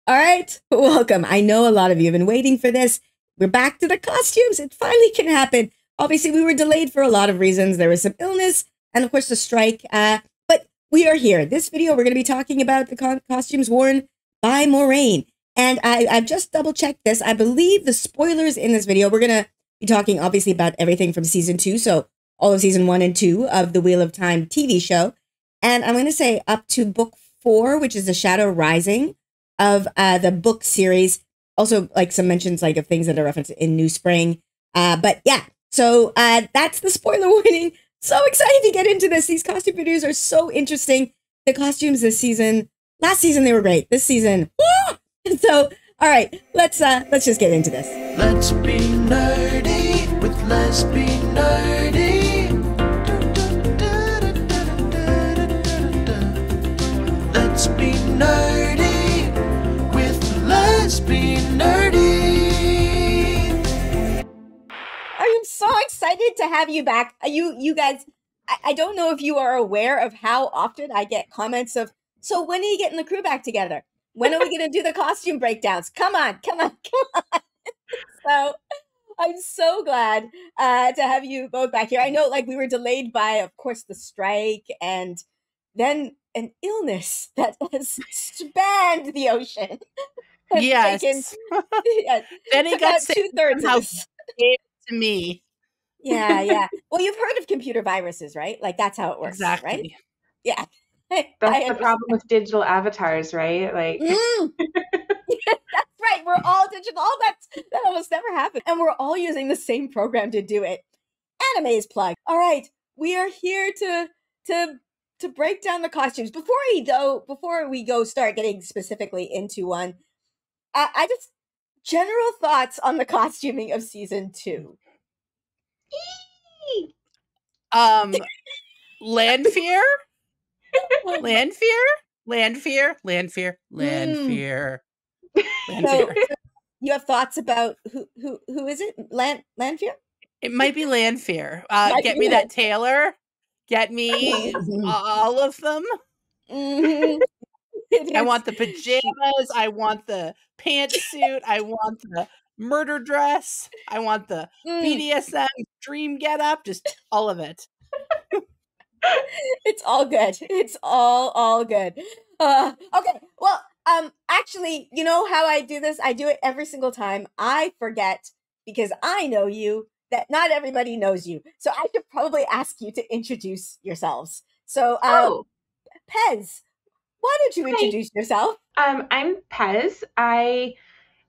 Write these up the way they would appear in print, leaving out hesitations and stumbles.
All right, welcome. I know a lot of you have been waiting for this. We're back to the costumes. It finally can happen. Obviously, we were delayed for a lot of reasons. There was some illness and, of course, the strike. But we are here. This video, we're going to be talking about the costumes worn by Moiraine. And I've just double-checked this. I believe the spoilers in this video, we're going to be talking, obviously, about everything from Season 2, so all of Season 1 and 2 of the Wheel of Time TV show. And I'm going to say up to Book 4, which is The Shadow Rising of the book series. Also, like some mentions like of things that are referenced in New Spring. But yeah, so that's the spoiler warning. So excited to get into this. These costume videos are so interesting. The costumes this season, last season they were great. This season, so all right, let's just get into this. Let's be nerdy with Let's Be Nerdy. Let's be nerdy with Let's Be Nerdy. I am so excited to have you back. You guys, I don't know if you are aware of how often I get comments of, so when are you getting the crew back together? When are we going to do the costume breakdowns? Come on. So I'm so glad to have you both back here. I know like we were delayed by, of course, the strike and then an illness that has spanned the ocean. Yes. Then he got sick 2/3 of us. To me. Yeah. Well, you've heard of computer viruses, right? Like that's how it works, Exactly. right? Yeah. That's the problem with digital avatars, right? Like That's right. We're all digital. That almost never happened. And we're all using the same program to do it. Anime's plug. All right. We are here to break down the costumes. Before we go start getting specifically into one, I just general thoughts on the costuming of season 2. Landfear? Landfear? So you have thoughts about who is it? Landfear? It might be Landfear. Get me Landfear. that tailor. Get me all of them. Mm-hmm. I want the pajamas. I want the pantsuit. I want the murder dress. I want the BDSM dream getup. Just all of it. It's all good. It's all good. Okay. Well, actually, you know how I do this? I do it every single time. I forget because I know you that not everybody knows you. So I should probably ask you to introduce yourselves. So, Pez, why don't you introduce yourself? I'm Pez. I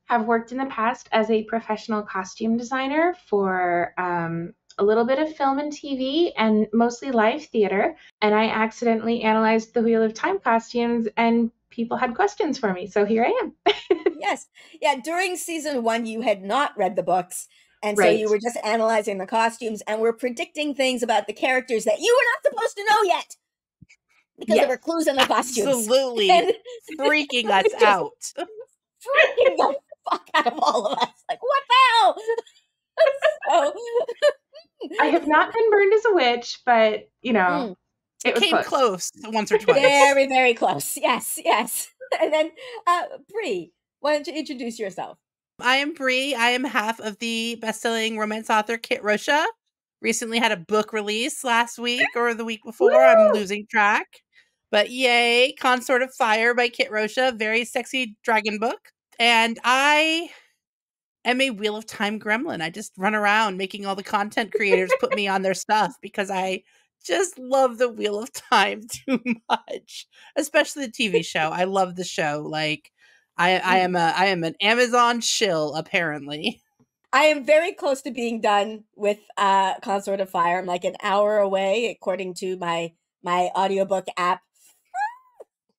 have worked in the past as a professional costume designer for a little bit of film and TV and mostly live theater. And I accidentally analyzed the Wheel of Time costumes and people had questions for me. So here I am. Yes. Yeah. During season 1, you had not read the books. And so Right. you were just analyzing the costumes and were predicting things about the characters that you were not supposed to know yet. Because there were clues in the costumes. Absolutely. And freaking us out. freaking the fuck out of all of us. Like, what the hell? So, I have not been burned as a witch, but you know, it was came close once or twice. very, very close. Yes. And then, Bree, why don't you introduce yourself? I am Bree. I am half of the best-selling romance author Kit Rosha. Recently had a book release last week or the week before. Woo! I'm losing track. But yay, Consort of Fire by Kit Rosha. Very sexy dragon book. And I am a Wheel of Time gremlin. I just run around making all the content creators put me on their stuff because I just love the Wheel of Time too much. Especially the TV show. I love the show. Like I am an Amazon shill, apparently. I am very close to being done with Consort of Fire. I'm like an hour away, according to my audiobook app.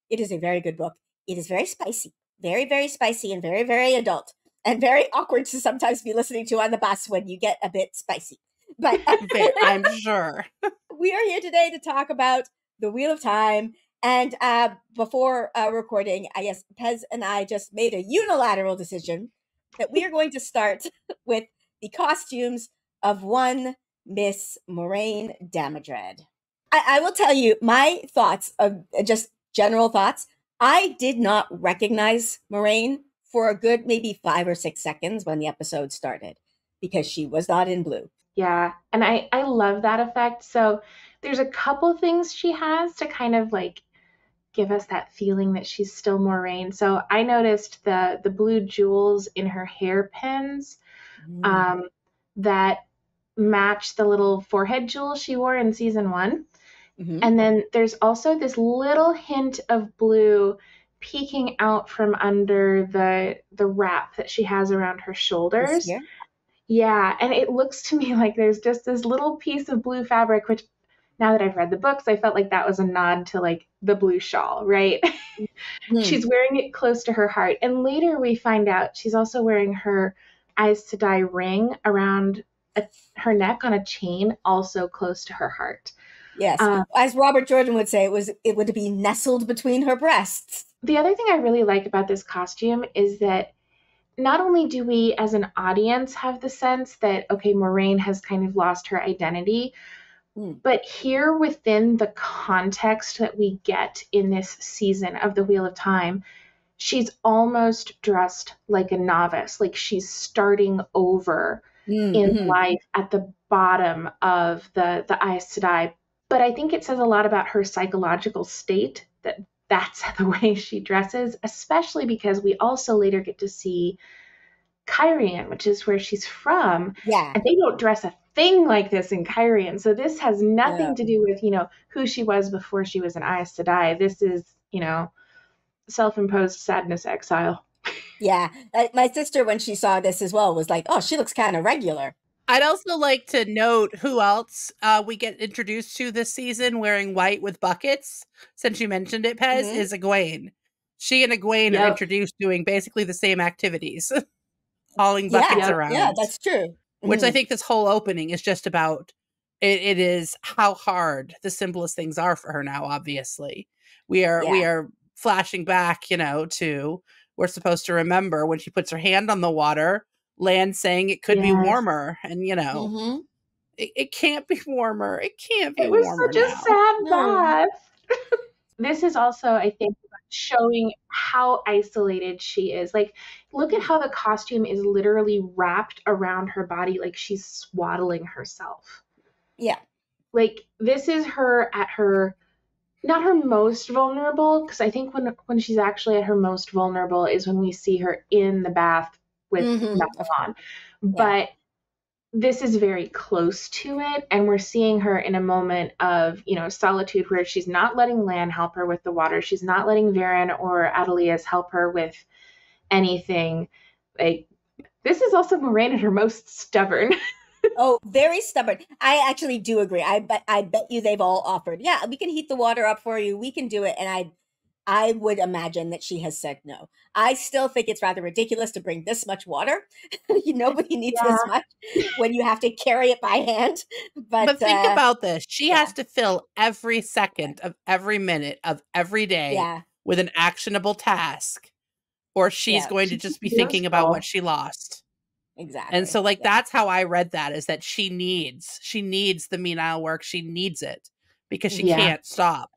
It is a very good book. It is very spicy. Very, very spicy and very, very adult. And very awkward to sometimes be listening to on the bus when you get a bit spicy. But I'm sure. We are here today to talk about the Wheel of Time. And before recording, I guess Pez and I just made a unilateral decision that we are going to start with the costumes of one Miss Moiraine Damodred. I will tell you my thoughts of just general thoughts. I did not recognize Moiraine for a good maybe 5 or 6 seconds when the episode started because she was not in blue. Yeah, and I love that effect. So there's a couple things she has to kind of like give us that feeling that she's still Moiraine. So I noticed the blue jewels in her hairpins that match the little forehead jewel she wore in season 1. Mhm. And then there's also this little hint of blue peeking out from under the wrap that she has around her This shoulders. here? Yeah, and it looks to me like there's just this little piece of blue fabric, which now that I've read the books, I felt like that was a nod to like the blue shawl, right? Hmm. She's wearing it close to her heart. And later we find out she's also wearing her Eyes to Die ring around her neck on a chain, also close to her heart. Yes. As Robert Jordan would say, it would be nestled between her breasts. The other thing I really like about this costume is that not only do we as an audience have the sense that, okay, Moiraine has kind of lost her identity, but here within the context that we get in this season of The Wheel of Time, she's almost dressed like a novice, like she's starting over in life at the bottom of the Eyes to Die. But I think it says a lot about her psychological state that that's the way she dresses, especially because we also later get to see Cairhien, which is where she's from. Yeah. And they don't dress a thing like this in Cairhien. So this has nothing to do with, who she was before she was an Eyes to Die. This is, self-imposed sadness exile. Yeah. My sister, when she saw this as well, was like, oh, she looks kind of regular. I'd also like to note who else we get introduced to this season wearing white with buckets. Since you mentioned it, Pez, is Egwene. She and Egwene are introduced doing basically the same activities, hauling buckets around. Yeah, that's true. Which I think this whole opening is just about. It is how hard the simplest things are for her now. Obviously, we are flashing back, to we're supposed to remember when she puts her hand on the water. Land saying it could be warmer, and it can't be warmer. It can't be warmer. It was such a sad bath. This is also, I think, showing how isolated she is. Like, look at how the costume is literally wrapped around her body, like she's swaddling herself. Yeah. Like, this is her at her, not her most vulnerable, because I think when she's actually at her most vulnerable is when we see her in the bath with nothing on. But this is very close to it, and we're seeing her in a moment of, solitude where she's not letting Lan help her with the water. She's not letting Varen or Adelias help her with anything. Like, this is also Moiraine at her most stubborn. Oh, very stubborn. I actually do agree. I bet you they've all offered, yeah, we can heat the water up for you. We can do it. And I would imagine that she has said no. I still think it's rather ridiculous to bring this much water. Nobody needs this much when you have to carry it by hand. But think about this. She has to fill every second of every minute of every day with an actionable task, or she's going to just be thinking about what she lost. Exactly. And so that's how I read that, is that she needs the menial work. She needs it because she can't stop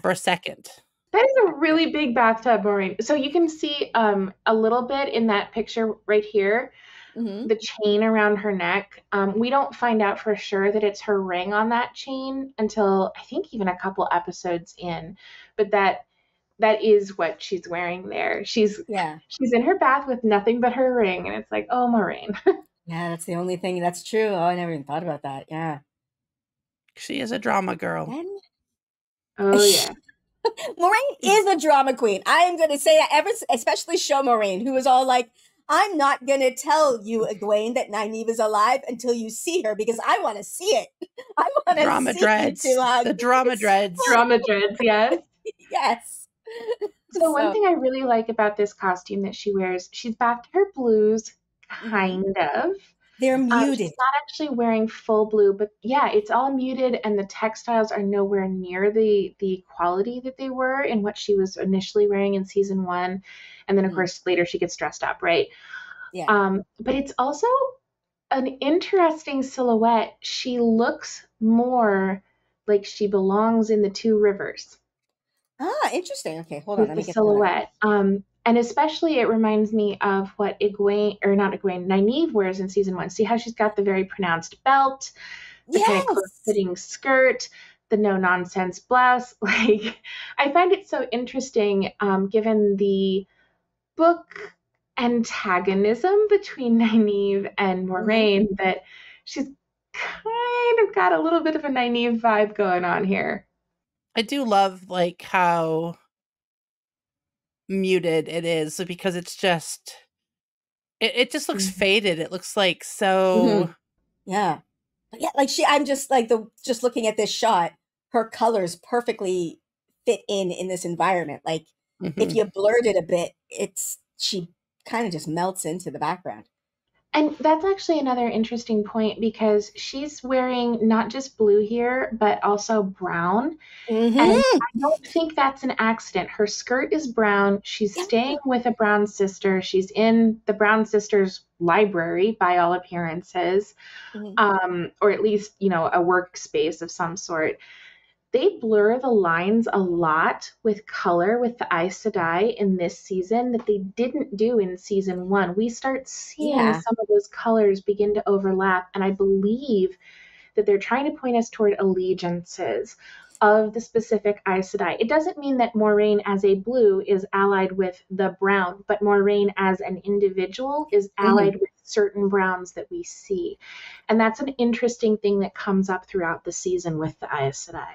for a second. That is a really big bathtub, Moiraine. So you can see a little bit in that picture right here, the chain around her neck. We don't find out for sure that it's her ring on that chain until I think even a couple episodes in, but that is what she's wearing there. She's in her bath with nothing but her ring, and it's like, oh, Moiraine. Yeah, that's the only thing. That's true. Oh, I never even thought about that. Yeah. She is a drama girl. Oh, yeah. Moiraine is a drama queen. I am going to say that, especially Show Moiraine, who was all like, I'm not going to tell you, Egwene, that Nynaeve is alive until you see her because I want to see it. I want to drama see dreads. The drama dreads. Drama dreads, yes. Yes. So one thing I really like about this costume that she wears, she's back to her blues, kind of. They're muted. She's not actually wearing full blue, but it's all muted, and the textiles are nowhere near the quality that they were in what she was initially wearing in season 1. And then, of course, later she gets dressed up, right? Yeah. But it's also an interesting silhouette. She looks more like she belongs in the Two Rivers. Interesting. Okay, hold on. with Let the me get the note. silhouette. And especially it reminds me of what Nynaeve wears in season 1. See how she's got the very pronounced belt, the kind of Yes. close-fitting skirt, the no-nonsense blouse. Like, I find it so interesting, given the book antagonism between Nynaeve and Moiraine, that she's kind of got a little bit of a Nynaeve vibe going on here. I do love like how muted it is because it's just it just looks faded. It looks like so Yeah. But yeah, like I'm just like just looking at this shot, her colors perfectly fit in this environment. Like if you blurred it a bit, she kind of just melts into the background. And that's actually another interesting point because she's wearing not just blue here, but also brown. And I don't think that's an accident. Her skirt is brown. She's staying with a brown sister. She's in the brown sister's library by all appearances, or at least, a workspace of some sort. They blur the lines a lot with color with the Aes Sedai in this season that they didn't do in season 1. We start seeing some of those colors begin to overlap, and I believe that they're trying to point us toward allegiances of the specific Aes Sedai. It doesn't mean that Moiraine as a blue is allied with the brown, but Moiraine as an individual is allied with certain browns that we see. And that's an interesting thing that comes up throughout the season with the Aes Sedai.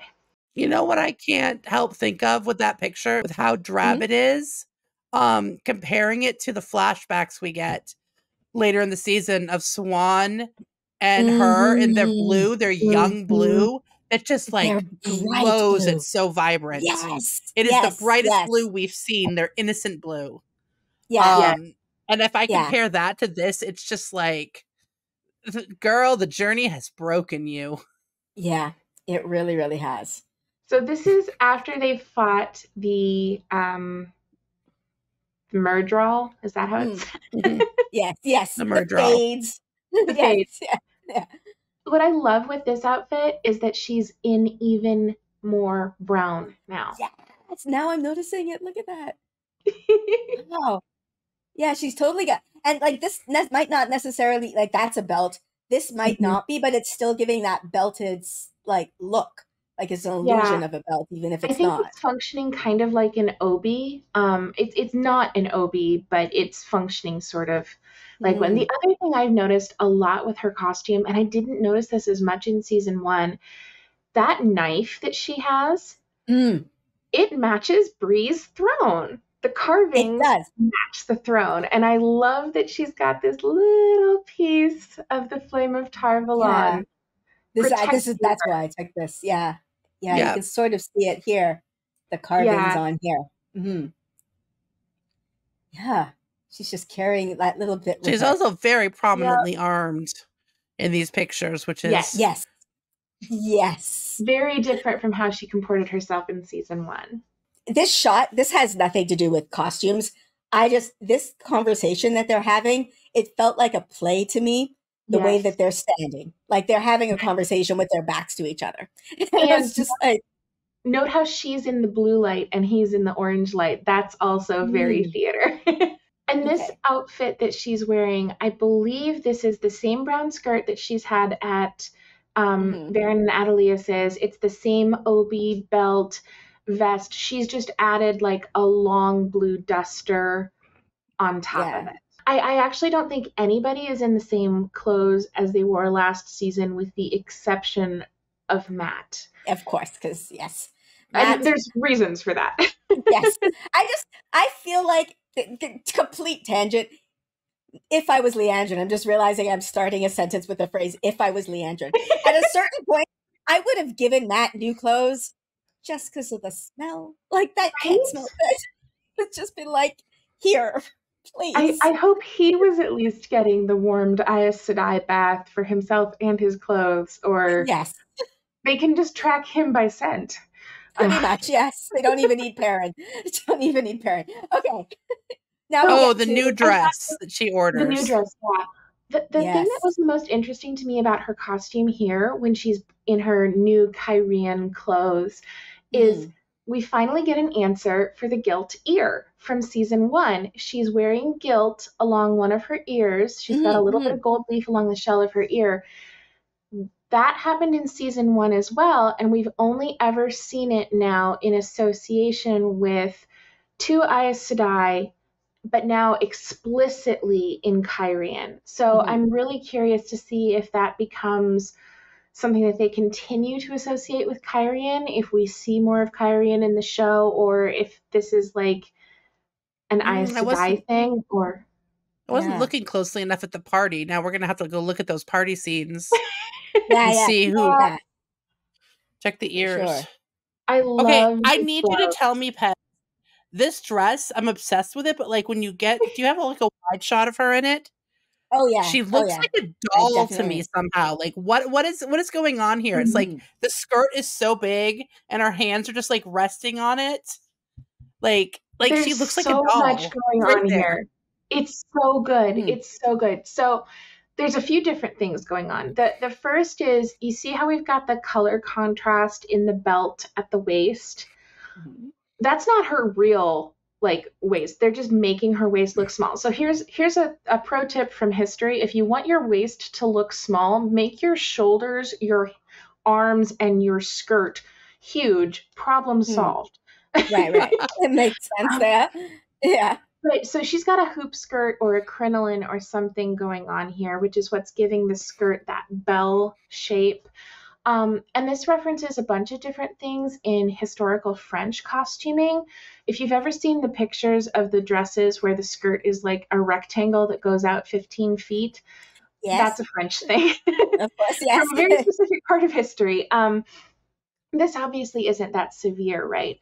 You know what I can't help think of with that picture, with how drab it is? Comparing it to the flashbacks we get later in the season of Swan and her in their blue, their young blue, that just like glows. It's so vibrant. Yes. It is the brightest blue we've seen, their innocent blue. And if I compare that to this, it's just like, girl, the journey has broken you. Yeah, it really, really has. So this is after they've fought the Murdral. Is that how it's? Yes. The Murdral. Fades. The fades. Yeah. What I love with this outfit is that she's in even more brown now. Yes. Now I'm noticing it. Look at that. Wow. Yeah, she's totally got, and like this might not necessarily, like that's a belt. This might not be, but it's still giving that belted like look. Like it's an illusion of a belt, even if it's not. I think it's functioning kind of like an obi. It's not an obi, but it's functioning sort of like one. The other thing I've noticed a lot with her costume, and I didn't notice this as much in season 1, that knife that she has, it matches Bree's throne. The carvings match the throne. And I love that she's got this little piece of the Flame of Tar-Valon. That's why I took this. Yeah, you can sort of see it here. The carvings on here. Yeah, she's just carrying that little bit. She's also very prominently armed in these pictures, which is yes, very different from how she comported herself in season 1. This has nothing to do with costumes. This conversation that they're having, it felt like a play to me. The way that they're standing, like they're having a conversation with their backs to each other. And it's just like, note how she's in the blue light and he's in the orange light. That's also very theater. And this outfit that she's wearing, I believe this is the same brown skirt that she's had at Baron and Adelius's. It's the same obi belt vest. She's just added like a long blue duster on top of it. I actually don't think anybody is in the same clothes as they wore last season, with the exception of Matt. Of course, because there's reasons for that. Yes, I feel like complete tangent. If I was Leandrin, I'm just realizing I'm starting a sentence with the phrase "if I was Leandrin." At a certain point, I would have given Matt new clothes just because of the smell. Like that can't smell good. It's just been like, here. Please. I hope he was at least getting the warmed Aes Sedai bath for himself and his clothes, or they can just track him by scent. Pretty much, yes. They don't even need Perrin. Okay. Now the new dress that she orders. The new dress, The thing that was the most interesting to me about her costume here, when she's in her new Kyrian clothes, is we finally get an answer for the gilt ear from season 1. She's wearing gilt along one of her ears. She's got a little bit of gold leaf along the shell of her ear. That happened in season 1 as well, and we've only ever seen it now in association with 2 Aes Sedai, but now explicitly in Kyrian. So I'm really curious to see if that becomes something that they continue to associate with Kyrian, if we see more of Kyrian in the show, or if this is like an Aes Sedai thing, or... I wasn't looking closely enough at the party. Now we're going to have to go look at those party scenes Yeah, and see who... Yeah. Check the ears. Sure. I love Okay, I need you to tell me, Pez, this dress, I'm obsessed with it, but like when you get... Do you have like a wide shot of her in it? Oh yeah. She looks like a doll to me somehow. Like what is going on here? It's like the skirt is so big and her hands are just like resting on it. Like There's she looks like so a doll. much going on here. It's so good. It's so good. So there's a few different things going on. The first is, you see how we've got the color contrast in the belt at the waist? That's not her real like waist. They're just making her waist look small. So here's a pro tip from history. If you want your waist to look small, make your shoulders, your arms, and your skirt huge. Problem solved. Right. It makes sense there. Yeah. But so she's got a hoop skirt or a crinoline or something going on here, which is what's giving the skirt that bell shape. And this references a bunch of different things in historical French costuming. If you've ever seen the pictures of the dresses where the skirt is like a rectangle that goes out 15 feet, that's a French thing. Of course, yes. From a very specific part of history. This obviously isn't that severe, right?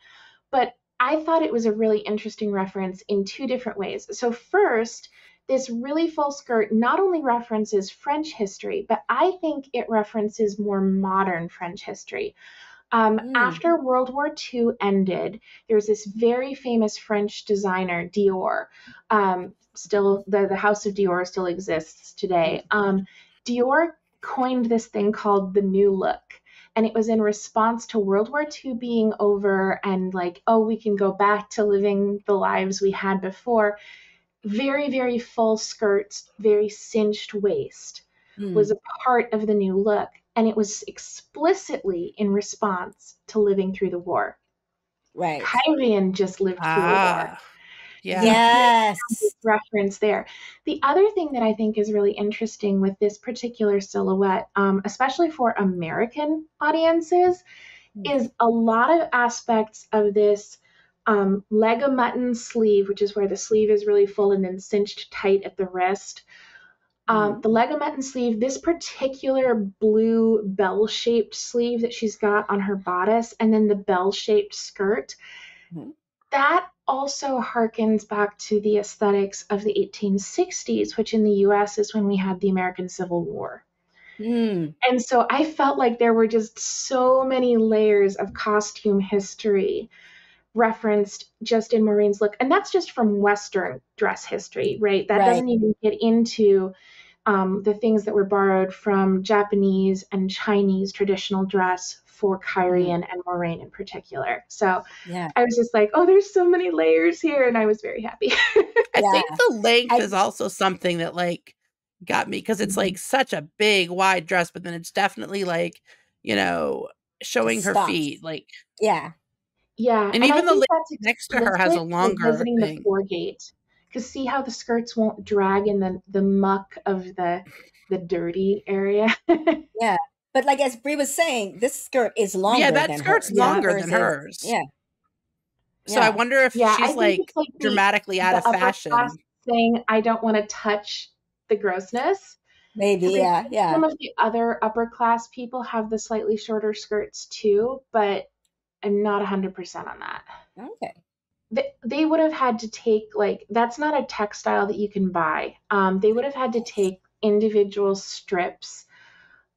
But I thought it was a really interesting reference in 2 different ways. So first, this really full skirt not only references French history, but I think it references more modern French history. After World War II ended, there's this very famous French designer, Dior. Still, the House of Dior still exists today. Dior coined this thing called the New Look. And it was in response to World War II being over and like, oh, we can go back to living the lives we had before. Very, very full skirts, very cinched waist was a part of the new look. And it was explicitly in response to living through the war. Right. Kyrian just lived through a war. Yeah. Yes. Reference there. The other thing that I think is really interesting with this particular silhouette, especially for American audiences, is a lot of aspects of this leg of mutton sleeve, which is where the sleeve is really full and then cinched tight at the wrist. The leg of mutton sleeve, this particular blue bell-shaped sleeve that she's got on her bodice, and then the bell-shaped skirt, that also harkens back to the aesthetics of the 1860s, which in the US is when we had the American Civil War. And so I felt like there were just so many layers of costume history referenced just in Moiraine's look. And that's just from Western dress history, right? That doesn't even get into the things that were borrowed from Japanese and Chinese traditional dress for Kyrian and Moiraine in particular. So I was just like, oh, there's so many layers here. And I was very happy. I think the length is also something that like got me, because it's like such a big, wide dress, but then it's definitely like, you know, showing her feet. Like, yeah. And even the lady next to her has a longer visiting thing. The foregate. Because see how the skirts won't drag in the muck of the dirty area. Yeah. But like as Bree was saying, this skirt is longer. Yeah, that than skirt's hers. longer than hers. Yeah. So I wonder if she's like dramatically out of fashion. Saying I don't want to touch the grossness. Maybe, yeah. Some of the other upper class people have the slightly shorter skirts too, but I'm not 100% on that. Okay. They would have had to take, like, that's not a textile that you can buy. They would have had to take individual strips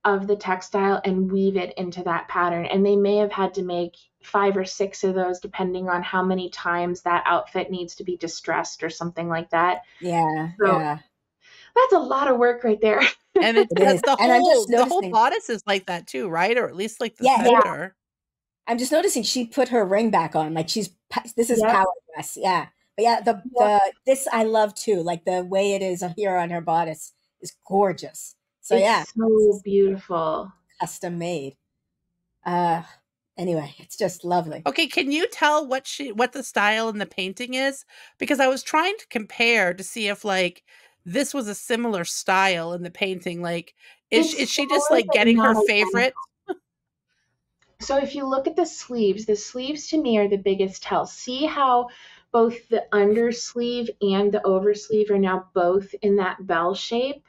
of the textile and weave it into that pattern. And they may have had to make 5 or 6 of those, depending on how many times that outfit needs to be distressed or something like that. Yeah. So that's a lot of work right there. And it's the whole bodice is like that too, right? Or at least like the center. I'm just noticing she put her ring back on. Like this is Yep. power dress. Yeah. But yeah, this I love too. Like the way it is here on her bodice is gorgeous. So yeah, It's so beautiful. custom made. Anyway, it's just lovely. Okay, can you tell what the style in the painting is? Because I was trying to compare to see if like this was a similar style in the painting. Like, is It's she just similar, like but getting her not favorite? So if you look at the sleeves to me are the biggest tell. See how both the undersleeve and the oversleeve are now both in that bell shape?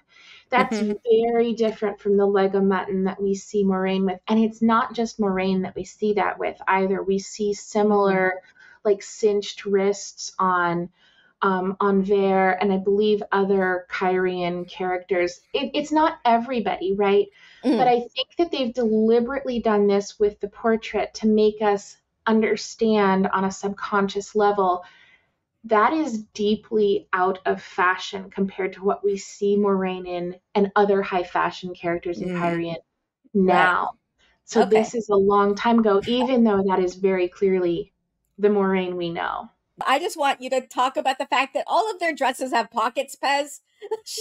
That's Mhm. very different from the leg of mutton that we see Moiraine with. And it's not just Moiraine that we see that with either. We see similar like cinched wrists on Vare, and I believe other Kyrian characters. It's not everybody, right? But I think that they've deliberately done this with the portrait to make us understand on a subconscious level that is deeply out of fashion compared to what we see Moiraine in and other high fashion characters in Kyrian now. Right. So Okay. this is a long time ago, even though that is very clearly the Moiraine we know. I just want you to talk about the fact that all of their dresses have pockets, Pez.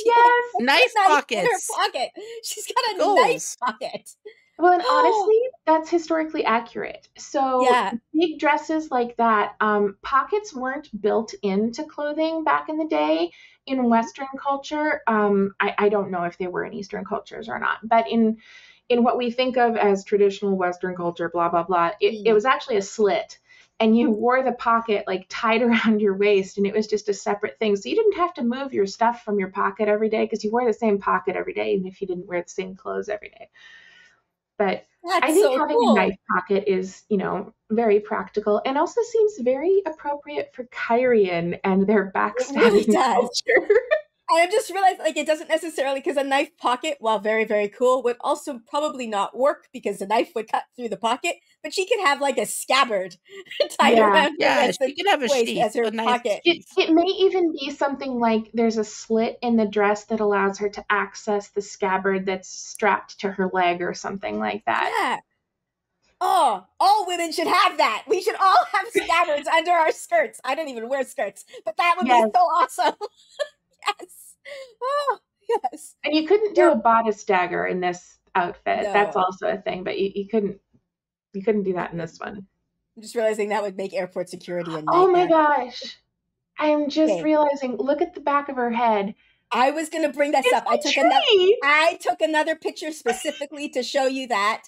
Yes. Nice in her pockets. pocket. She's got a Goals. nice pocket. Well, and honestly, that's historically accurate. So Yeah. big dresses like that, pockets weren't built into clothing back in the day in Western culture. I don't know if they were in Eastern cultures or not, but in what we think of as traditional Western culture, blah, blah, blah, it was actually a slit. And you wore the pocket like tied around your waist, and it was just a separate thing. So you didn't have to move your stuff from your pocket every day because you wore the same pocket every day, even if you didn't wear the same clothes every day. But I think so having cool. a knife pocket is, very practical and also seems very appropriate for Kyrian and their backstabbing really does. culture. I just realized, like, it doesn't necessarily, because a knife pocket, while very, very cool, would also probably not work because the knife would cut through the pocket. But she could have like a scabbard tied around her wrist she can have a waist sheath, as her a nice pocket. It may even be something like there's a slit in the dress that allows her to access the scabbard that's strapped to her leg or something like that. Yeah. Oh, all women should have that. We should all have scabbards under our skirts. I don't even wear skirts, but that would be so awesome. Yes. Oh, yes. And you couldn't do a bodice dagger in this outfit. No. That's also a thing, but you couldn't do that in this one. I'm just realizing that would make airport security a nightmare. Oh my gosh. I am just realizing, look at the back of her head. I was going to bring this up. I took another picture specifically to show you that.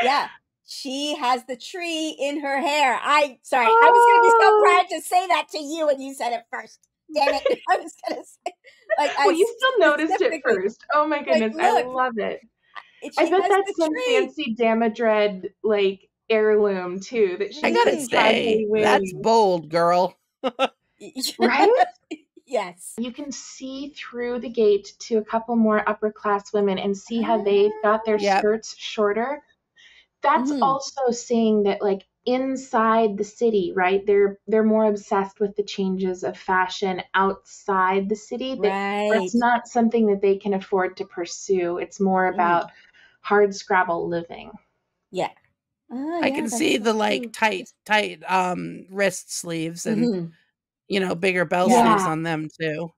Yeah. She has the tree in her hair. I was going to be so proud to say that to you and you said it first. Damn it. I was going to say. Well, you still noticed it first. Oh my goodness. Like, I love it. I bet that's some fancy Damodred, like, heirloom, too. That I gotta say, that's bold, girl. Right? Yes. You can see through the gate to a couple more upper class women and see how they've got their skirts shorter. That's also saying that, like, inside the city, right? They're more obsessed with the changes of fashion outside the city. That's not something that they can afford to pursue. It's more about hard scrabble living. Yeah. I can see the like tight wrist sleeves and bigger bell sleeves on them too.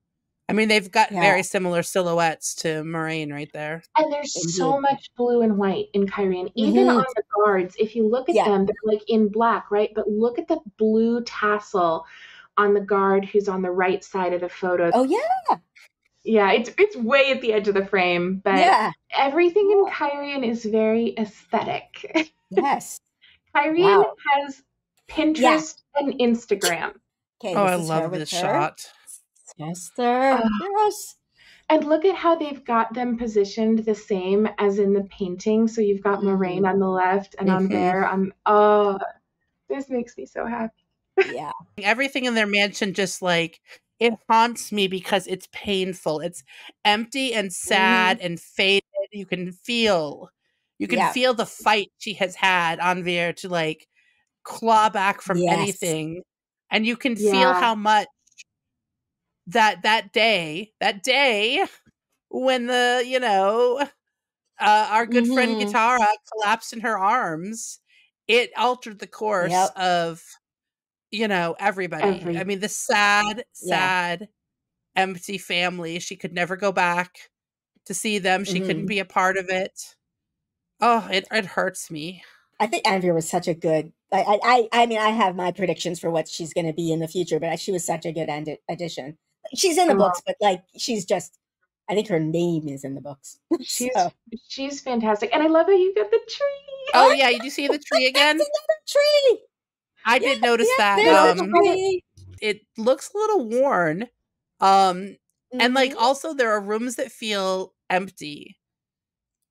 I mean, they've got very similar silhouettes to Moiraine right there. And there's so much blue and white in Kyrian. Even on the guards, if you look at them, they're like in black, right? But look at the blue tassel on the guard who's on the right side of the photo. Oh, yeah. Yeah, it's way at the edge of the frame, but everything in Kyrian is very aesthetic. Yes. Kyrian has Pinterest and Instagram. Okay, I love this shot. Yes. And look at how they've got them positioned the same as in the painting. So you've got Moiraine on the left and on there. This makes me so happy. Yeah. Everything in their mansion just like it haunts me because it's painful. It's empty and sad and faded. You can feel the fight she has had on Vare to like claw back from anything. And you can feel how much that day when the our good friend Guitara collapsed in her arms, it altered the course Yep. of, everybody. I mean, the sad, sad, empty family. She could never go back to see them. She couldn't be a part of it. Oh, it hurts me. I think Andrea was such a good. I mean, I have my predictions for what she's going to be in the future, but she was such a good addition. She's in the books, but like she's just. I think her name is in the books. She's fantastic, and I love how you got the tree. Oh yeah, did you see the tree again? It's another tree. I did notice that. It looks a little worn, and like also there are rooms that feel empty,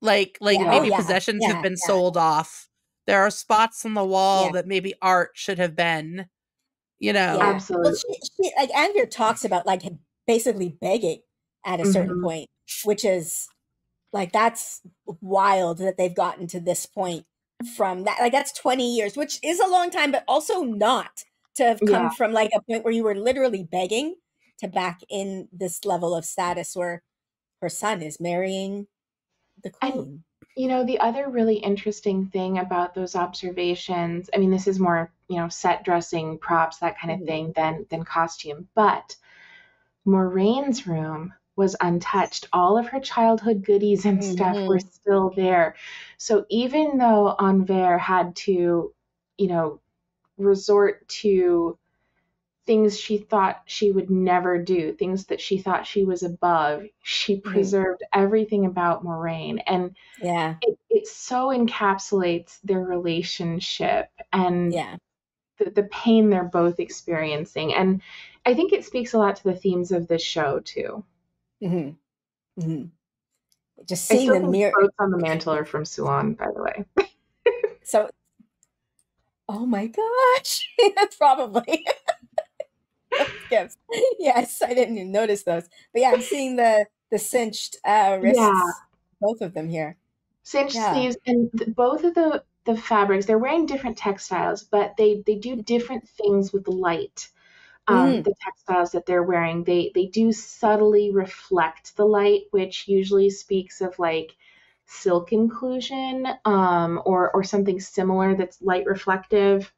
like maybe possessions have been sold off. There are spots on the wall that maybe art should have been, Absolutely. Well, she like Andrea talks about like basically begging at a certain point, which is like that's wild that they've gotten to this point from that. Like that's 20 years, which is a long time, but also not to have come from like a point where you were literally begging to back in this level of status where her son is marrying the queen. And, the other really interesting thing about those observations, I mean, this is more, set dressing, props, that kind of thing than costume, but Moraine's room was untouched. All of her childhood goodies and stuff were still there. So even though Anvers had to, resort to things she thought she would never do, things that she thought she was above, she preserved everything about Moiraine. And it so encapsulates their relationship and the pain they're both experiencing. And I think it speaks a lot to the themes of this show too. Just seeing the mirror quotes on the mantle are from Suan, by the way. So, oh my gosh, probably. Gifts. Yes, I didn't even notice those. But yeah, I'm seeing the cinched wrists, both of them here. Cinched sleeves, and both of the fabrics, they're wearing different textiles, but they do different things with light. The textiles that they're wearing, they do subtly reflect the light, which usually speaks of like silk inclusion, or something similar that's light reflective.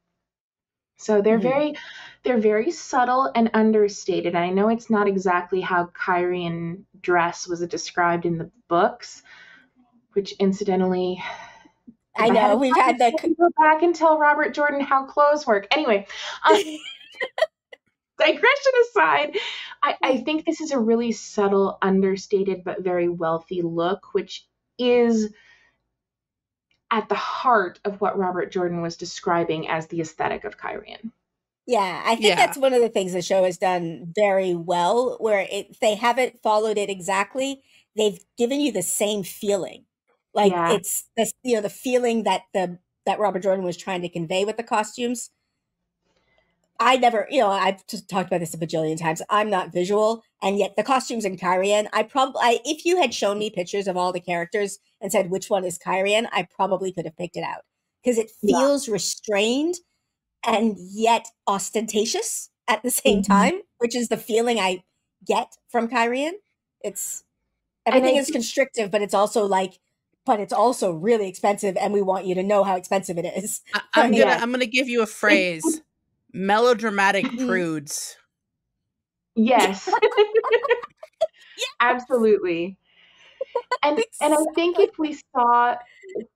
So they're very subtle and understated. I know it's not exactly how Kyrian dress was described in the books, which incidentally, I know we've had that. Go back and tell Robert Jordan how clothes work. Anyway, digression aside, I think this is a really subtle, understated, but very wealthy look, which is at the heart of what Robert Jordan was describing as the aesthetic of Kyrian. Yeah, I think that's one of the things the show has done very well, where they haven't followed it exactly. They've given you the same feeling. Like it's this, the feeling that that Robert Jordan was trying to convey with the costumes. I never, I've just talked about this a bajillion times. I'm not visual, and yet the costumes in Kyrian, if you had shown me pictures of all the characters and said which one is Kyrian, I probably could have picked it out because it feels restrained and yet ostentatious at the same time, which is the feeling I get from Kyrian. It's everything is constrictive, but it's also really expensive, and we want you to know how expensive it is. I'm gonna give you a phrase. Melodramatic prudes. Yes. Absolutely. And I think if we saw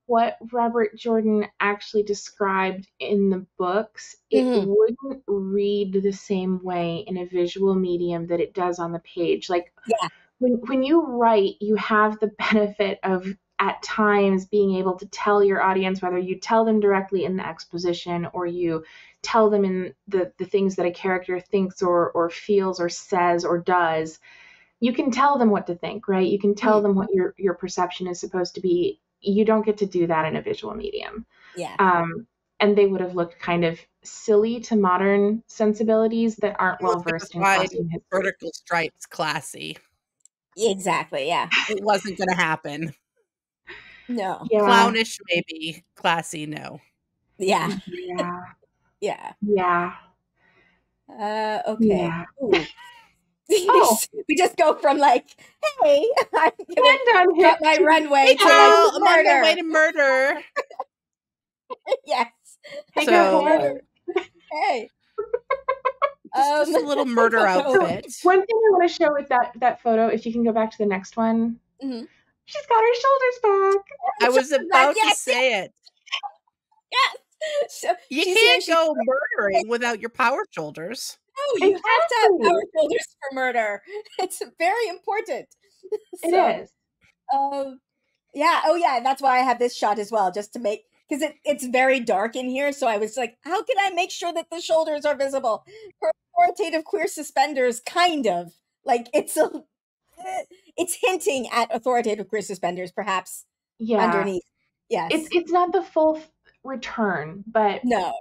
what Robert Jordan actually described in the books, it wouldn't read the same way in a visual medium that it does on the page. Like when you write, you have the benefit of at times being able to tell your audience, whether you tell them directly in the exposition or you tell them in the things that a character thinks or feels or says or does, you can tell them what to think, right? You can tell them what your perception is supposed to be. You don't get to do that in a visual medium. Yeah. And they would have looked kind of silly to modern sensibilities that aren't well versed in costume history. Vertical stripes, classy. Exactly. Yeah. It wasn't going to happen. No. Yeah. Clownish, maybe. Classy, no. Yeah. Yeah. Yeah. Yeah. Okay. Yeah. We just go from like, hey, I'm gonna cut my runway to I'm on murder. my way to murder. Yes. Hey, So- go ahead. Hey. Just a little murder I don't know. outfit. One thing I want to show with that photo, if you can go back to the next one, Mhm. she's got her shoulders back. I was about to Yes, say it. Yes. So You she's here, can't go murdering without your power shoulders. No, you have to have Exactly. power shoulders for murder. It's very important. It So, is. Yeah. Oh, yeah. That's why I have this shot as well, just to make, because it's very dark in here. So I was like, how can I make sure that the shoulders are visible? Her authoritative queer suspenders, kind of like it's hinting at authoritative queer suspenders, perhaps Yeah. underneath. Yes. It's not the full return, but No.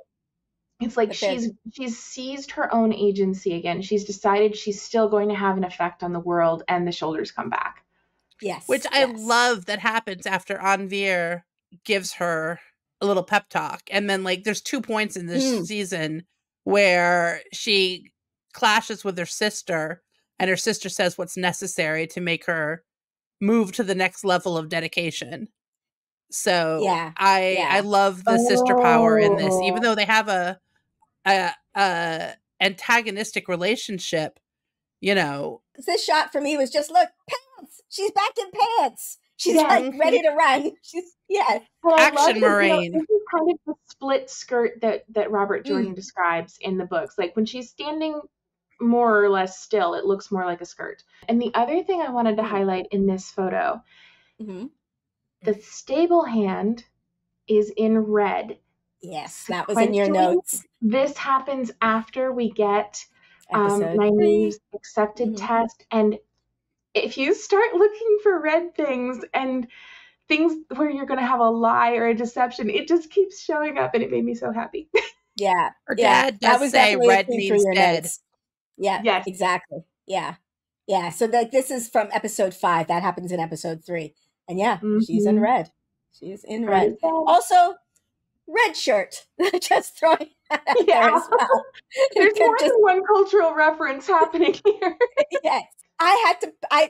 it's like But there's- she's seized her own agency again. She's decided she's still going to have an effect on the world, and the shoulders come back. Yes. Which I yes. love that happens after Anvir gives her a little pep talk. And then, like, there's 2 points in this season where she clashes with her sister, and her sister says what's necessary to make her move to the next level of dedication. So Yeah. I love the sister power in this, Oh. even though they have a antagonistic relationship, you know. This shot for me was just, look, pants. She's back in pants. She's Yeah. like ready to run. She's Well, I Action, love that, Moiraine. this is kind of the split skirt that Robert Jordan describes in the books. Like when she's standing more or less still, it looks more like a skirt. And the other thing I wanted to highlight in this photo, the stable hand is in red. Yes, that was in your notes. This happens after we get Episode my 3. news accepted test. And if you start looking for red things and things where you're going to have a lie or a deception, it just keeps showing up, and it made me so happy. Yeah. Her Yeah. dad That does was say definitely a red thing means your dead. notes. Yeah. Yes. Exactly. Yeah. Yeah. So this is from episode 5. That happens in episode 3. And yeah, she's in red. She's in red. Also, red shirt. Just throwing that out there as well. There's more than one cultural reference happening here. Yes.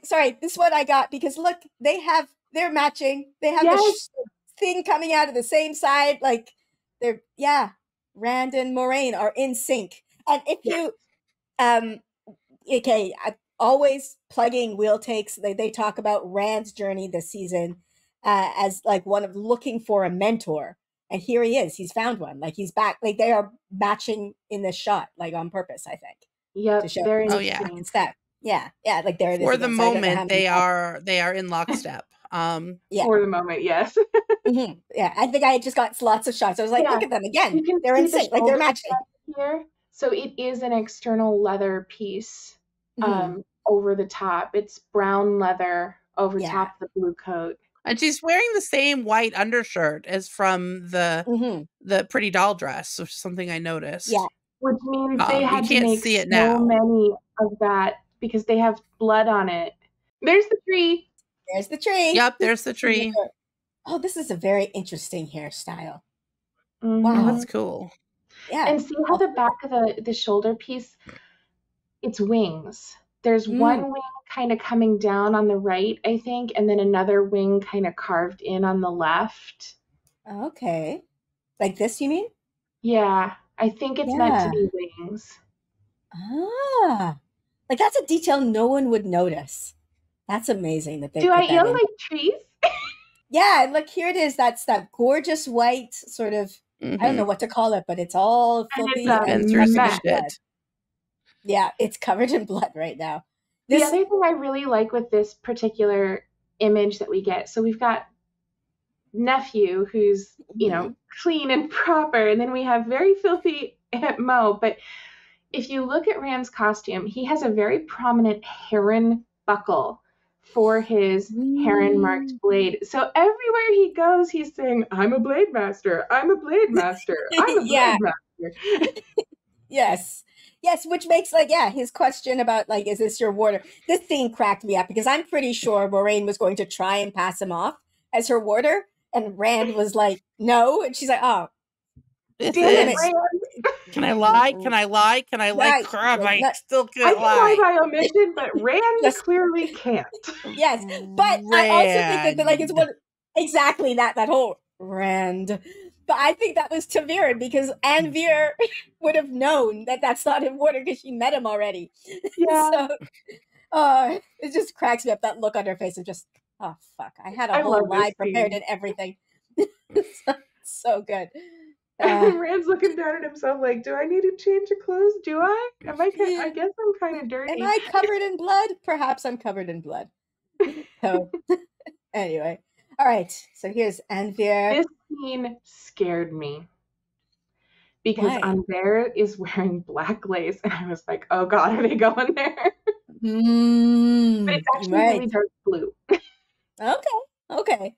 Sorry, this one I got because look, they're matching. They have the thing coming out of the same side. Like Rand and Moiraine are in sync. And if you, always plugging wheel takes, they talk about Rand's journey this season as like one of looking for a mentor. And here he is. He's found one. Like he's back. Like they are matching in this shot, like on purpose, I think. Yep. To show It's that. Yeah. Like there it is. For the moment, they are in lockstep. For the moment, yes. Yeah, I think I just got lots of shots. I was like, look at them again. They're in sync. Like they're matching. Here. So it is an external leather piece over the top. It's brown leather over top of the blue coat. And she's wearing the same white undershirt as from the Pretty Doll dress, which is something I noticed. Yeah. Which means they had you can't to make see it so now. many of that because they have blood on it. There's the tree. There's the tree. Yep, there's the tree. Oh, this is a very interesting hairstyle. Wow, that's cool. Yeah. And see how the back of the shoulder piece, it's wings. There's one wing kind of coming down on the right, I think, and then another wing kind of carved in on the left. Okay. Like this, you mean? Yeah, I think it's meant to be wings. Like that's a detail no one would notice. That's amazing that they Do put I that yell in. like trees? Yeah, look, here it is. That's that gorgeous white sort of, I don't know what to call it, but it's all filthy and through some shit. Yeah, it's covered in blood right now. The other thing I really like with this particular image that we get, so we've got nephew who's, clean and proper, and then we have very filthy Aunt Mo. But if you look at Rand's costume, he has a very prominent heron buckle for his heron-marked blade. So everywhere he goes, he's saying, I'm a blade master, I'm a blade master, I'm a blade master. Yes, which makes his question about is this your warder? This thing cracked me up because I'm pretty sure Moiraine was going to try and pass him off as her warder, and Rand was like, no, and she's like, oh, damn it. Can I lie? Can I lie? Can I lie? Crap, I still can't lie. I can lie by omission, but Rand clearly can't. Yes, but Rand. I also think that it's one exactly that whole Rand. But I think that was Taviran because Anvir would have known that that's not in water because she met him already. Yeah. So it just cracks me up, that look on her face of just, oh, fuck. I had a I whole love this lie prepared scene. and everything. So good. Rand's looking down at himself like, do I need to change of clothes? Do I? I Yeah. guess I'm kind of dirty. Am I covered in blood? Perhaps I'm covered in blood. So, anyway. All right. So here's Anvir. This scene scared me because Why? Anvir is wearing black lace, and I was like, oh god, are they going there? But it's actually really dark blue. Okay.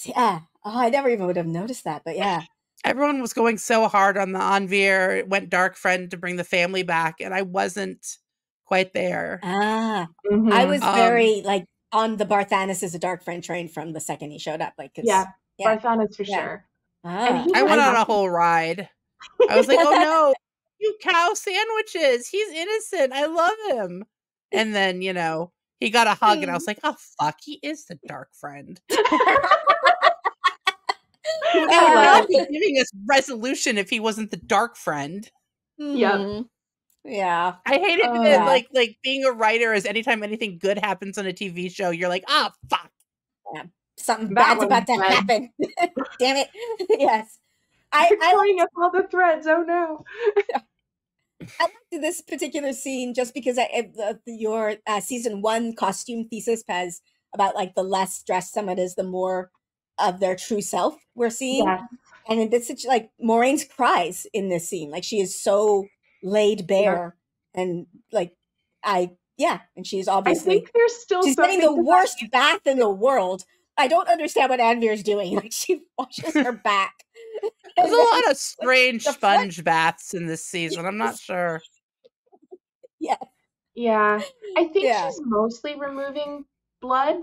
Yeah. Oh, I never even would have noticed that, but yeah. Everyone was going so hard on the Anvir went dark friend to bring the family back, and I wasn't quite there. I Mhm. was very like on the Barthanas is a dark friend train from the second he showed up. Like, Yeah, Barthanas for sure. And he I went was on a happy. whole ride. I was like, oh no, you cow sandwiches. He's innocent. I love him. And then, you know, he got a hug and I was like, oh fuck, he is the dark friend. He would not be giving us resolution if he wasn't the dark friend. Yep. Yeah. I hated it like being a writer is anytime anything good happens on a TV show, you're like, ah, fuck. Yeah. Something That bad's about to one's bad. happen. Damn it. Yes. I pulling up all the threads. Oh no. I liked this particular scene just because your season 1 costume thesis, Pez, about like the less dressed someone is, the more of their true self we're seeing. Yeah. And in this, like Moiraine's cries in this scene, like she is so laid bare, and like and she's obviously. I think there's still she's getting the worst bath in the world. I don't understand what Anvir's doing. Like she washes her back. There's a lot of strange sponge baths in this season. I'm not sure. Yeah. Yeah. I think she's mostly removing blood.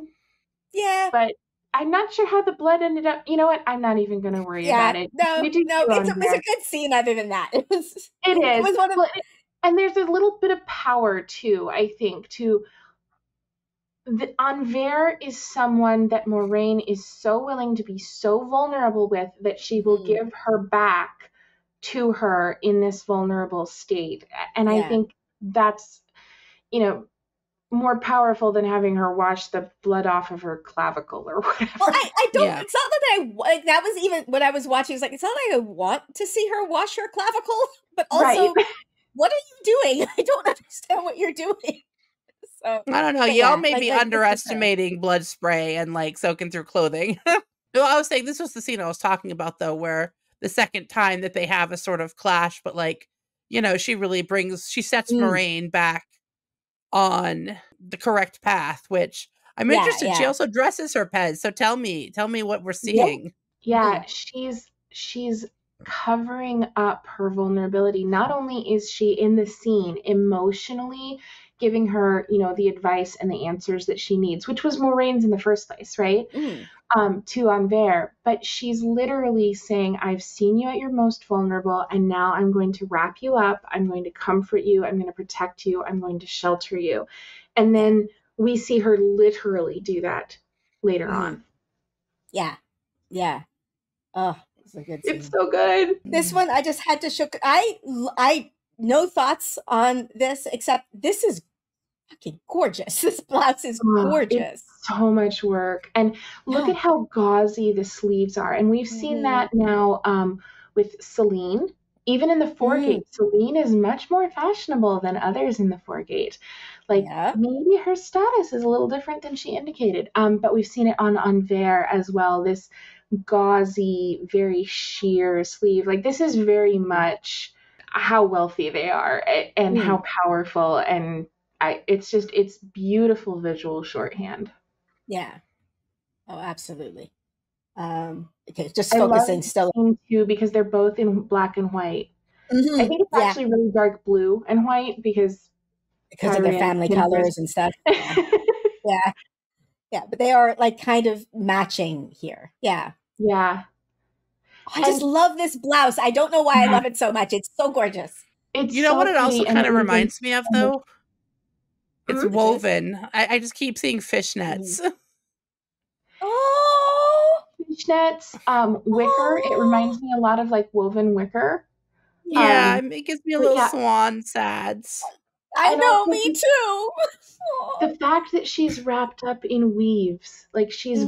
Yeah. But I'm not sure how the blood ended up. You know what? I'm not even going to worry about it. No, it's a good scene other than that. It is. One of and there's a little bit of power too, I think, Anvir is someone that Moiraine is so willing to be so vulnerable with that she will give her back to her in this vulnerable state. And I think that's, more powerful than having her wash the blood off of her clavicle or whatever. Well, I don't, it's not that that was even when I was watching, it's like, it's not like I want to see her wash her clavicle, but also, what are you doing? I don't understand what you're doing. So, I don't know. Y'all may be underestimating blood spray and like soaking through clothing. No, I was saying this was the scene I was talking about though, where the second time that they have a sort of clash, but like, she sets Moiraine back on the correct path, which I'm interested. She also dresses her Pez. So tell me what we're seeing. Yeah, she's covering up her vulnerability. Not only is she in the scene emotionally giving her, the advice and the answers that she needs, which was Moraine's in the first place, right? To Anvir, but she's literally saying, I've seen you at your most vulnerable, and now I'm going to wrap you up. I'm going to comfort you. I'm going to protect you. I'm going to shelter you. And then we see her literally do that later on. Yeah. Oh, it's a good scene. It's so good. This one, I just had to show. I no thoughts on this, except this is fucking gorgeous. This blouse is gorgeous. It's so much work. And look at how gauzy the sleeves are. And we've seen that now with Celine. Even in the Foregate, Celine is much more fashionable than others in the Foregate. Like, maybe her status is a little different than she indicated. But we've seen it on Anvir as well. This gauzy, very sheer sleeve. Like, this is very much how wealthy they are and how powerful, and it's beautiful visual shorthand. Yeah. Oh, absolutely. Okay, just focusing still too, because they're both in black and white. I think it's actually really dark blue and white because of their family colors and stuff. Yeah, but they are like kind of matching here. Yeah. I just love this blouse. I don't know why I love it so much. It's so gorgeous. It's what it also kind of reminds me of though? It's woven. I just keep seeing fishnets. Oh, fishnets, wicker. It reminds me a lot of like woven wicker. Yeah, it gives me a but little yeah. swan sads. I And know, also me too. the fact that she's wrapped up in weaves, like she's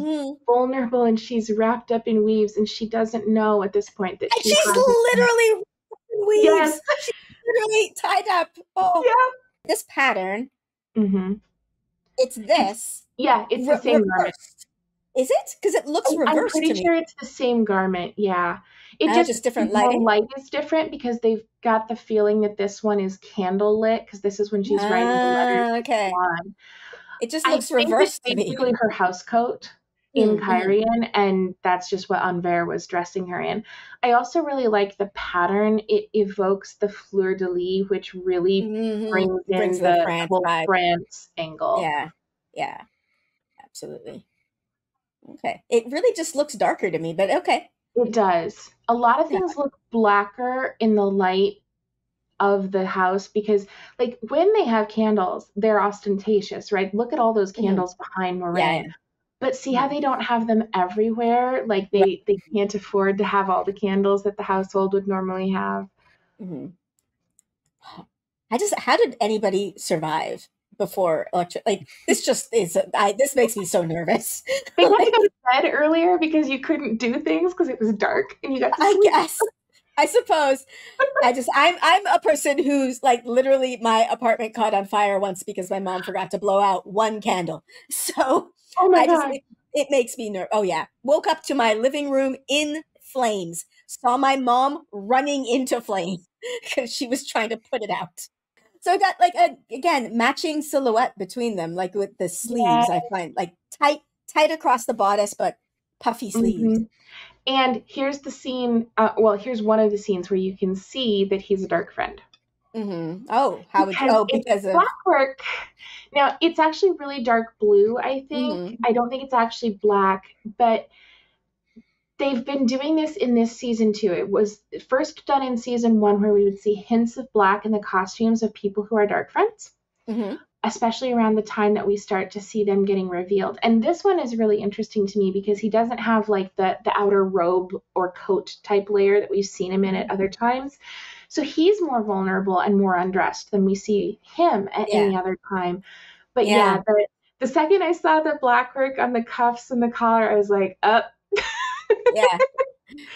vulnerable and she's wrapped up in weaves, and she doesn't know at this point that And she she's has literally weaves. Yes. She's literally tied up. Oh, Yeah. this pattern. Mm-hmm. It's this. Yeah, it's the same garment. Reversed. Is it? Because it looks reversed I'm pretty to sure me. it's the same garment. Yeah, it Just different lighting. The light is different because they've got the feeling that this one is candle lit because this is when she's writing the letter. Okay. On. It just looks reversed to me. Basically, her house coat in Kyrian, and that's just what Anver was dressing her in. I also really like the pattern. It evokes the fleur de lis, which really brings in the whole France angle. Yeah, absolutely. Okay, it really just looks darker to me, but okay. It does. A lot of things look blacker in the light of the house because, like, when they have candles, they're ostentatious, right? Look at all those candles behind Moiraine. Yeah. But see how they don't have them everywhere? Like, they can't afford to have all the candles that the household would normally have. How did anybody survive before like this just is this makes me so nervous. They had to go to bed earlier because you couldn't do things because it was dark and you got to sleep. I guess, I suppose. I'm a person who's like literally my apartment caught on fire once because my mom forgot to blow out one candle. So it makes me nervous. Oh yeah, woke up to my living room in flames. Saw my mom running into flames because she was trying to put it out. So I got like again matching silhouette between them, like with the sleeves. I find like tight across the bodice, but puffy sleeves. And here's the scene. Here's one of the scenes where you can see that he's a dark friend. Oh, how would because of clockwork. Now it's actually really dark blue. I think I don't think it's actually black, but they've been doing this in this season too. It was first done in season 1 where we would see hints of black in the costumes of people who are dark friends, especially around the time that we start to see them getting revealed. And this one is really interesting to me because he doesn't have like the outer robe or coat type layer that we've seen him in at other times. So he's more vulnerable and more undressed than we see him at any other time. But the second I saw the black work on the cuffs and the collar, I was like, up.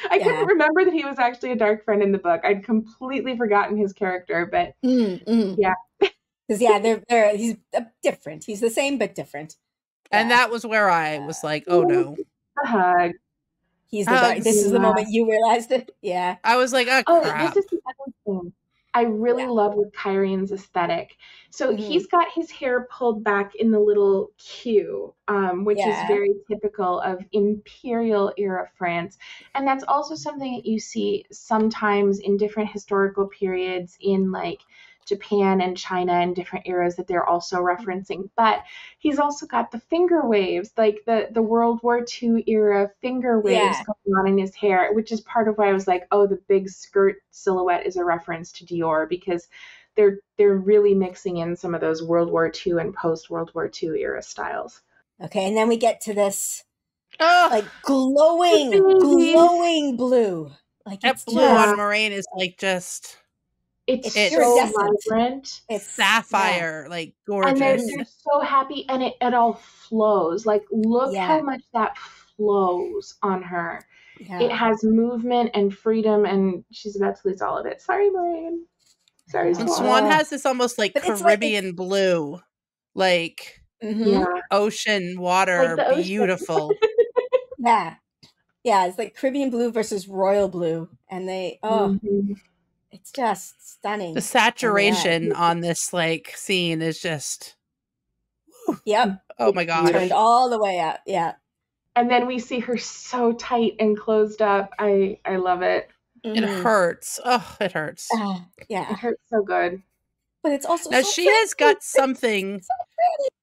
I couldn't remember that he was actually a dark friend in the book. I'd completely forgotten his character, but because he's different. He's the same but different. And that was where I was like, oh no. A hug. He's the dark. This is the moment you realized it. Yeah. I was like, oh crap. This is the other thing I really love with Kyrian's aesthetic. So he's got his hair pulled back in the little queue, which is very typical of Imperial era France. And that's also something that you see sometimes in different historical periods in like Japan and China and different eras that they're also referencing. But he's also got the finger waves, like the World War II era finger waves going on in his hair, which is part of why I was like, oh, the big skirt silhouette is a reference to Dior because they're really mixing in some of those World War II and post World War II era styles. Okay, and then we get to this like glowing blue. Like that blue on Moiraine is like just it's so vibrant. It's sapphire, like gorgeous. And they're so happy, and it all flows. Like look how much that flows on her. Yeah. It has movement and freedom, and she's about to lose all of it. Sorry, Moiraine. Sorry, and Swan has this almost like Caribbean blue, like ocean water, like beautiful. Yeah, it's like Caribbean blue versus royal blue, and they it's just stunning. The saturation on this like scene is just oh my gosh, turned all the way up. Yeah, and then we see her so tight and closed up. I love it. It hurts. Oh, it hurts. It hurts so good. But it's also now she has got something.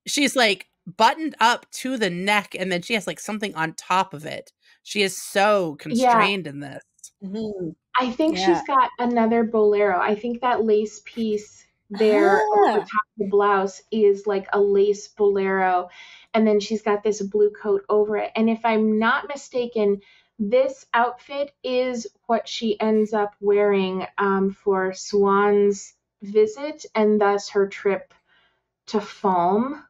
She's like buttoned up to the neck, and then she has like something on top of it. She is so constrained in this. I think she's got another bolero. I think that lace piece there over Ah. top of the blouse is like a lace bolero, and then she's got this blue coat over it. And if I'm not mistaken, this outfit is what she ends up wearing for Swan's visit, and thus her trip to Falm.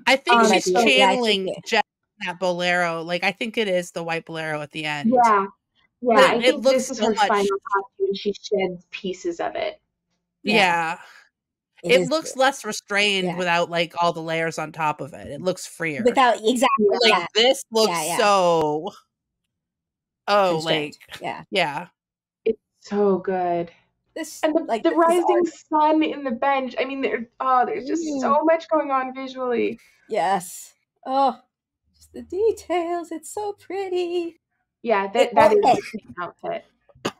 I think she's Yeah, I think channeling it- Jet in that bolero. Like, I think it is the white bolero at the end. Yeah, But I it think looks this is so her much. final costume. She sheds pieces of it. Yeah. It It is- looks less restrained yeah. without like all the layers on top of it. It looks freer. Without exactly. Yeah. like Yeah. this looks Yeah. so Constrained. like Yeah. It's so good. This And the this is rising sun in the bench. I mean, there's just so much going on visually. Yes. Oh, just the details. It's so pretty. Yeah, that is okay. the same outfit.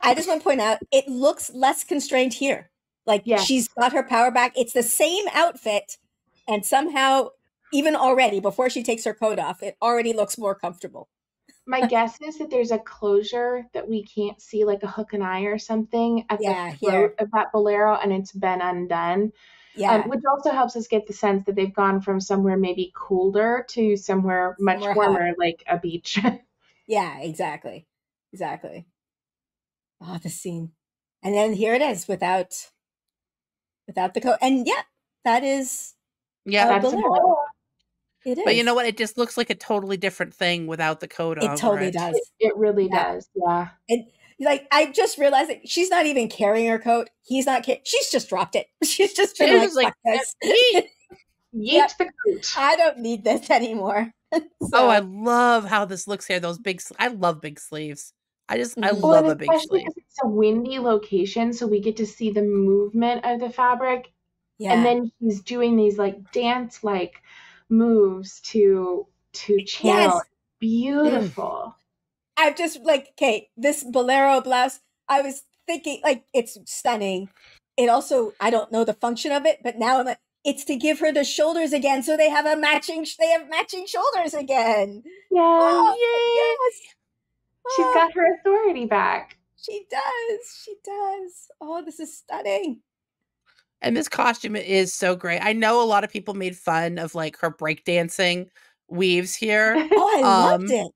I just want to point out, it looks less constrained here. Like Yes. she's got her power back. It's the same outfit, and somehow, even already before she takes her coat off, it already looks more comfortable. My guess is that there's a closure that we can't see, like a hook and eye or something at the throat of that bolero, and it's been undone. Yeah. Which also helps us get the sense that they've gone from somewhere maybe colder to somewhere much More warmer, hot. like a beach. Yeah, exactly. Oh, the scene. And then here it is without the coat. And yeah, that is That's a bolero. It is. But you know what? It just looks like a totally different thing without the coat on. It totally does. It really does. Yeah. And like, I just realized that she's not even carrying her coat. He's not. She's just dropped it. She's just been like, this. Yeet the coat. I don't need this anymore. Oh, I love how this looks here. Those I love big sleeves. I love a big sleeve. Because it's a windy location, so we get to see the movement of the fabric. Yeah. And then he's doing these like dance-like moves to channel. Yes. Beautiful. I'm just like, okay, this bolero blouse, I was thinking, like, it's stunning. It also, I don't know the function of it, but now I'm like, it's to give her the shoulders again, so they have matching shoulders again. Yeah. Oh, yes. She's got her authority back. She does. Oh, this is stunning. And this costume is so great. I know a lot of people made fun of like her breakdancing weaves here. Oh, I loved it.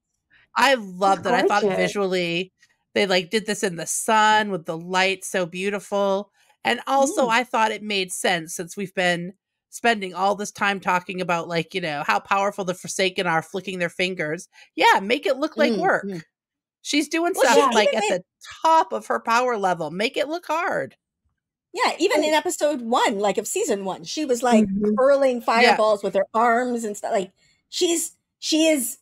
I loved it. I thought gorgeous. Visually they like did this in the sun with the light so beautiful. And also I thought it made sense since we've been spending all this time talking about like, you know, how powerful the Forsaken are flicking their fingers. Yeah, make it look like work. She's doing stuff like at the top of her power level. Make it look hard. Yeah, even in episode 1, like of season 1, she was like hurling fireballs with her arms and stuff. Like she is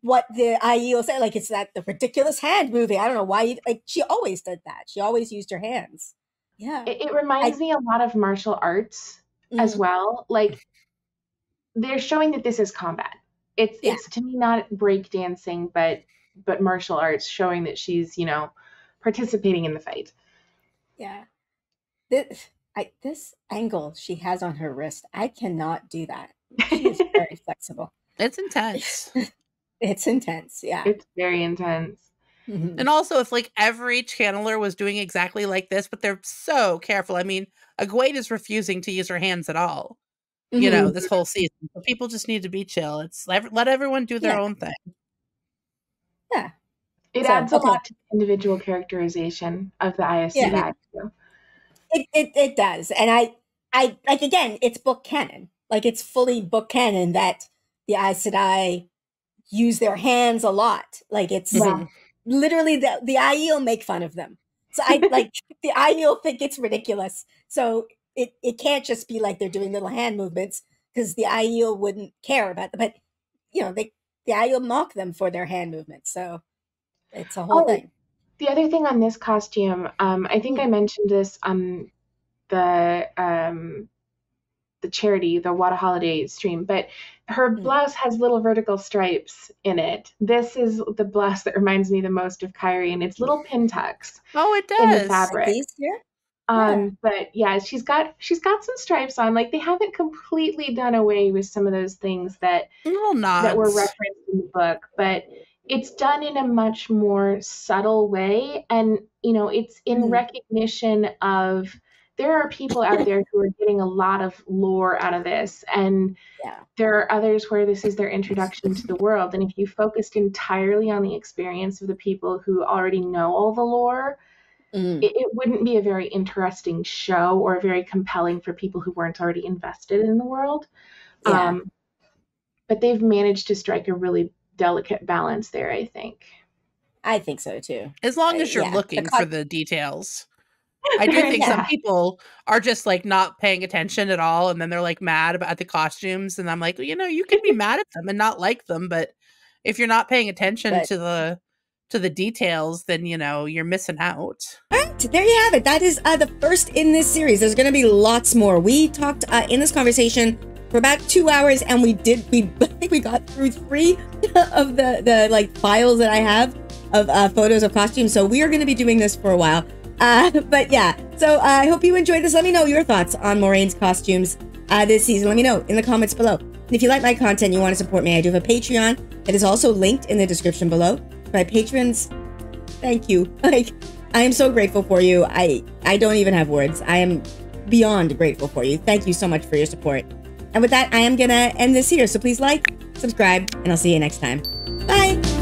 what the IE will say. Like it's the ridiculous hand moving. I don't know why. Like she always did that. She always used her hands. Yeah, It reminds me a lot of martial arts as well. Like they're showing that this is combat. It's to me not breakdancing, but martial arts, showing that she's, you know, participating in the fight. Yeah. This angle she has on her wrist, I cannot do that. She is very flexible. It's intense. It's intense, yeah. It's very intense. And also, if like every channeler was doing exactly like this, but they're so careful. I mean, Egwene is refusing to use her hands at all. You know, this whole season. So people just need to be chill. It's let everyone do their own thing. Yeah. It adds a lot to the individual characterization of the ISC bag too. It does. And I like, again, it's book canon. Like it's fully book canon that the Aes Sedai use their hands a lot. Like it's literally the IE will make fun of them. So I like the IE will think it's ridiculous. So it can't just be like they're doing little hand movements because the IE wouldn't care about them. But you know, the IE will mock them for their hand movements. So it's a whole thing. The other thing on this costume, I think I mentioned this on the charity, the Wada Holiday stream, but her blouse has little vertical stripes in it. This is the blouse that reminds me the most of Kyrie, and it's little pin tucks. Oh, it does. In the fabric. These here? But yeah, she's got some stripes on. Like they haven't completely done away with some of those things that were referenced in the book, but it's done in a much more subtle way, and you know, it's in recognition of there are people out there who are getting a lot of lore out of this, and Yeah. there are others where this is their introduction to the world. And if you focused entirely on the experience of the people who already know all the lore, it wouldn't be a very interesting show or very compelling for people who weren't already invested in the world. Yeah. But they've managed to strike a really delicate balance there, I think. I think so too. As long as you're Yeah. looking for the details. I do think some people are just like not paying attention at all, and then they're like mad about the costumes, and I'm like, well, you know, you can be mad at them and not like them, but if you're not paying attention to the details, then you know you're missing out. All right, there you have it. That is the first in this series. There's going to be lots more. We talked in this conversation for about 2 hours, and I think we got through 3 of the like files that I have of photos of costumes. So we are going to be doing this for a while. But yeah, so I hope you enjoyed this. Let me know your thoughts on Moiraine's costumes this season. Let me know in the comments below. And if you like my content, you want to support me, I do have a Patreon that is also linked in the description below. My patrons, thank you. Like, I am so grateful for you. I don't even have words. I am beyond grateful for you. Thank you so much for your support. And with that, I am gonna end this here. So please like, subscribe, and I'll see you next time. Bye.